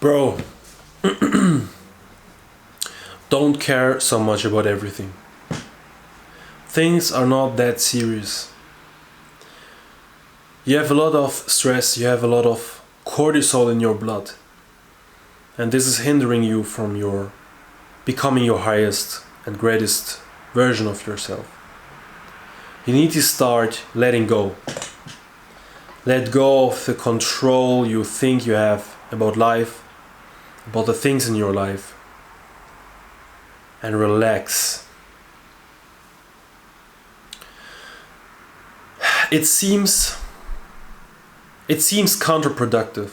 Bro, don't care so much about everything. Things are not that serious. You have a lot of stress, you have a lot of cortisol in your blood. And this is hindering you from your becoming your highest and greatest version of yourself. You need to start letting go. Let go of the control you think you have about life, about the things in your life, and relax. It seems counterproductive.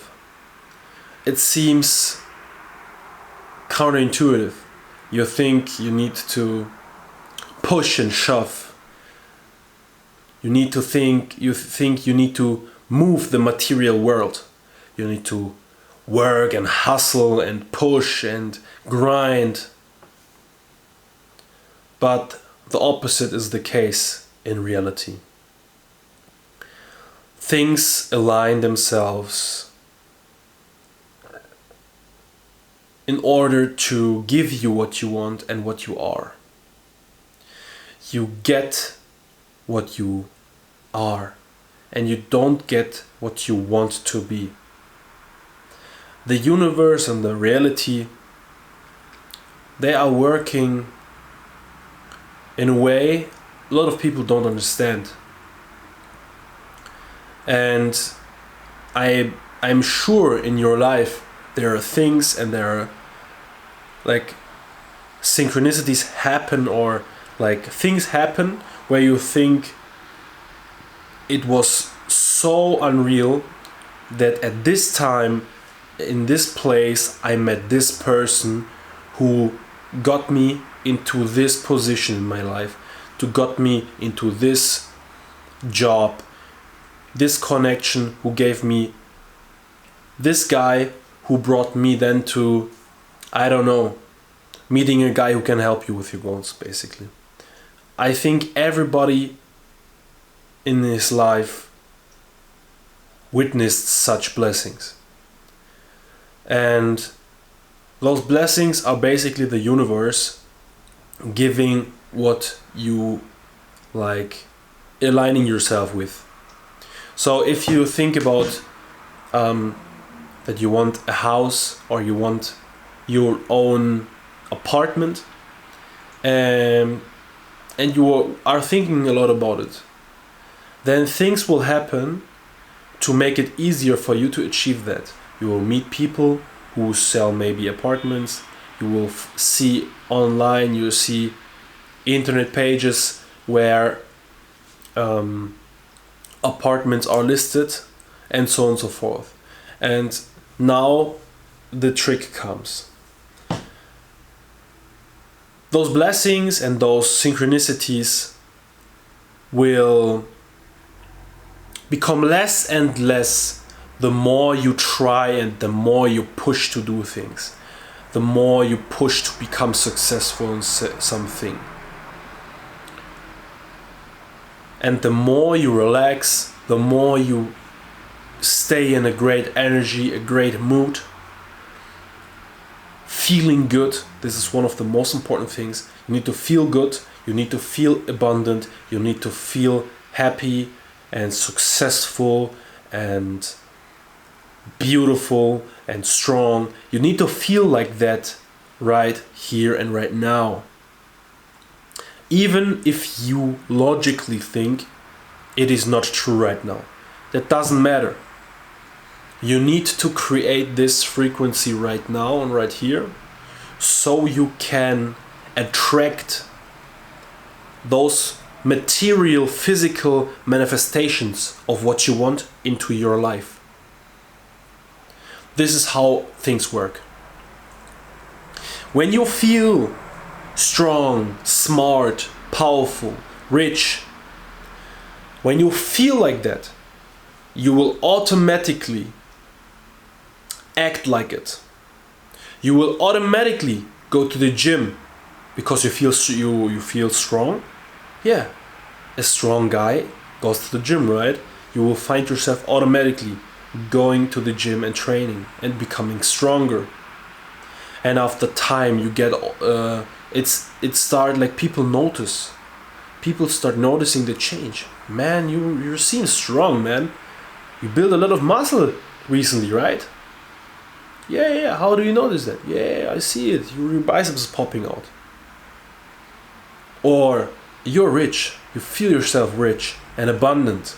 It seems counterintuitive. You think you need to push and shove. You think you need to move the material world. You need to work and hustle and push and grind. But the opposite is the case in reality. Things align themselves in order to give you what you want and what you are. You get what you are, and you don't get what you want to be. The universe and the reality, they are working in a way a lot of people don't understand. And I'm sure in your life there are things and there are like synchronicities happen, or like things happen where you think it was so unreal that at this time in this place I met this person who got me into this position in my life, to got me into this job, this connection, who gave me this guy who brought me then to, I don't know, meeting a guy who can help you with your goals, basically. I think everybody in his life witnessed such blessings. And those blessings are basically the universe giving what you like, aligning yourself with. So if you think about that you want a house or you want your own apartment, and you are thinking a lot about it, then things will happen to make it easier for you to achieve that. You will meet people who sell maybe apartments. You will see online, you see internet pages where apartments are listed, and so on and so forth. And now the trick comes. Those blessings and those synchronicities will become less and less the more you try and the more you push to do things, the more you push to become successful in something. And the more you relax, the more you stay in a great energy, a great mood, feeling good. This is one of the most important things. You need to feel good, you need to feel abundant, you need to feel happy and successful and beautiful and strong. You need to feel like that right here and right now. Even if you logically think it is not true right now, that doesn't matter. You need to create this frequency right now and right here, so you can attract those material, physical manifestations of what you want into your life. This is how things work. When you feel strong, smart, powerful, rich, when you feel like that, you will automatically act like it. You will automatically go to the gym because you feel strong. Yeah, a strong guy goes to the gym, right? You will find yourself automatically going to the gym and training and becoming stronger. And after time you get it start like people start noticing the change. Man, you seem strong, man. You build a lot of muscle recently, right? Yeah, how do you notice that? Yeah, I see it, your biceps popping out. Or you're rich, you feel yourself rich and abundant.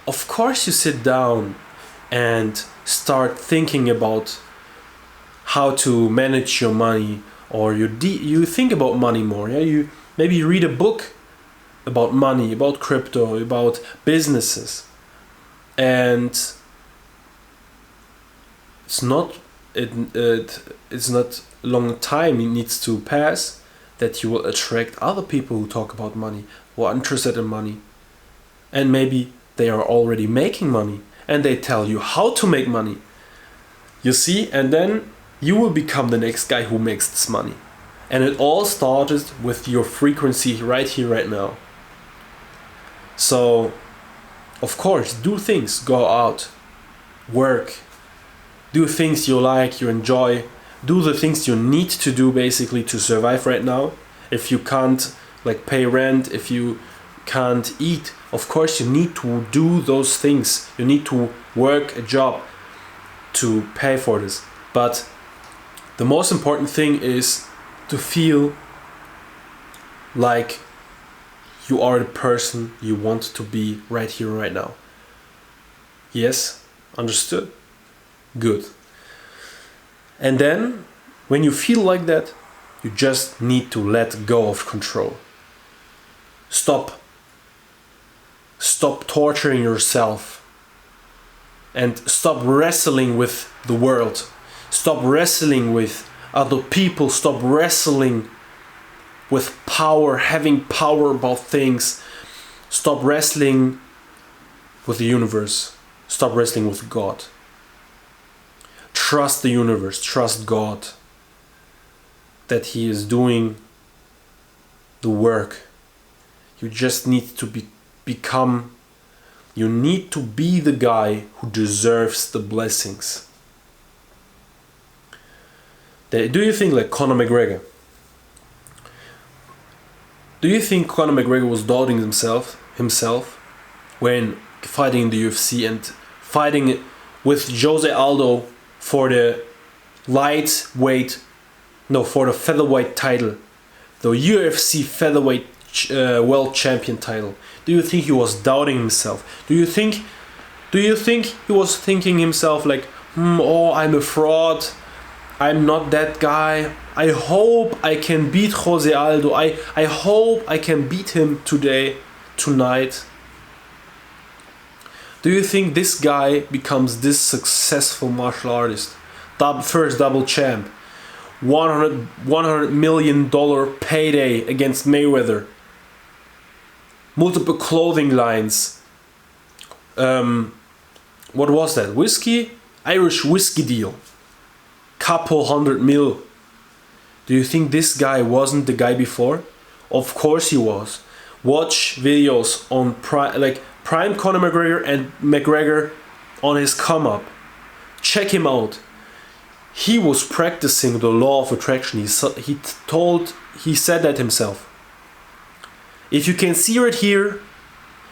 Of course you sit down and start thinking about how to manage your money, or you think about money more. Yeah, you maybe read a book about money, about crypto, about businesses, and it's not long time it needs to pass that you will attract other people who talk about money, who are interested in money, and maybe they are already making money and they tell you how to make money. You see, and then you will become the next guy who makes this money. And it all started with your frequency right here, right now. So, of course, do things, go out, work, do things you like, you enjoy, do the things you need to do basically to survive right now. If you can't like pay rent, if you can't eat, of course you need to do those things. You need to work a job to pay for this. But the most important thing is to feel like you are the person you want to be right here, right now. Yes? Understood? Good. And then, when you feel like that, you just need to let go of control. Stop torturing yourself. And stop wrestling with the world. Stop wrestling with other people. Stop wrestling with power, having power about things. Stop wrestling with the universe. Stop wrestling with God. Trust the universe, trust God, that He is doing the work. You just need to you need to be the guy who deserves the blessings. Do you think like Conor McGregor? Do you think Conor McGregor was doubting himself when fighting in the UFC and fighting with Jose Aldo for the featherweight title, the UFC featherweight world champion title? Do you think he was doubting himself? Do you think he was thinking himself like, oh, I'm a fraud, I'm not that guy, I hope I can beat Jose Aldo, I hope I can beat him tonight? Do you think this guy becomes this successful martial artist? First double champ, $100 million payday against Mayweather, multiple clothing lines, what was that? Irish whiskey deal, couple $100 million. Do you think this guy wasn't the guy before? Of course he was. Watch videos on Prime Conor McGregor and McGregor on his come up. Check him out. He was practicing the law of attraction. He said that himself. If you can see it here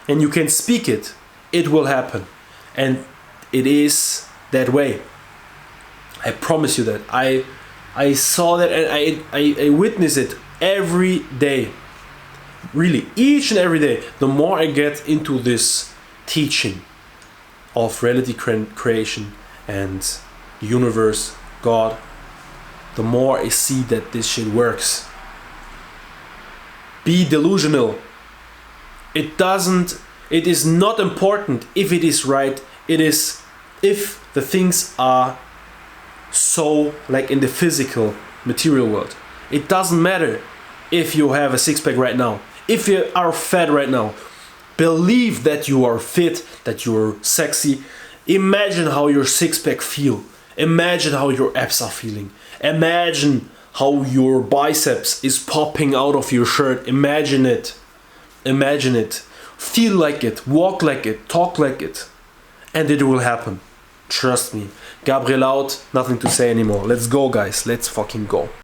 and you can speak it, it will happen. And it is that way. I promise you that. I saw that and I witness it every day. Really, each and every day. The more I get into this teaching of reality creation and universe, God, the more I see that this shit works. Be delusional. It is not important if it is right. It is if the things are so like in the physical material world. It doesn't matter if you have a six-pack right now, if you are fat right now. Believe that you are fit, that you are sexy. Imagine how your six-pack feel. Imagine how your abs are feeling. Imagine how your biceps is popping out of your shirt. Imagine it. Imagine it. Feel like it. Walk like it. Talk like it. and it will happen. Trust me. Gabriel out, nothing to say anymore. Let's go, guys. Let's fucking go.